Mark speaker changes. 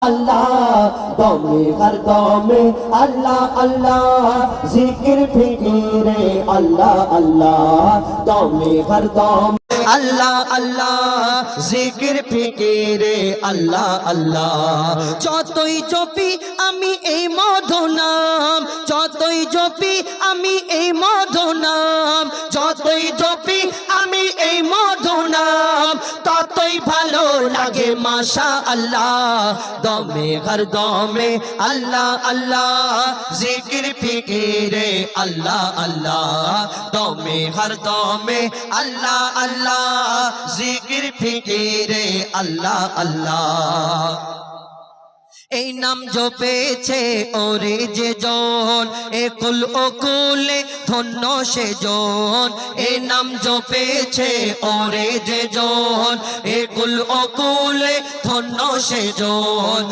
Speaker 1: अल्लाह दमे हर दमे अल्लाह अल्लाह जिक्र फिकिरे अल्लाह अल्लाह दमे हर दमे अल्लाह अल्लाह जिक्र फिकिरे अल्लाह अल्लाह যতই জপি আমি এই মধু নাম যতই জপি আমি এই মধু নাম যতই জপি আমি এই মধু নাম ততই ভালো লাগে মাশাআল্লাহ দমে হর দমে আল্লাহ আল্লাহ জিকির ফিকিরে আল্লাহ আল্লাহ দমে হর দমে আল্লাহ আল্লাহ জিকির ফিকিরে আল্লাহ আল্লাহ এই নাম জপেছে ওরে যে জন একুল ওকুলে ধন্য সে জন এই নাম জপেছে ওরে যে জন একুল ওকুলে ধন্য সে জন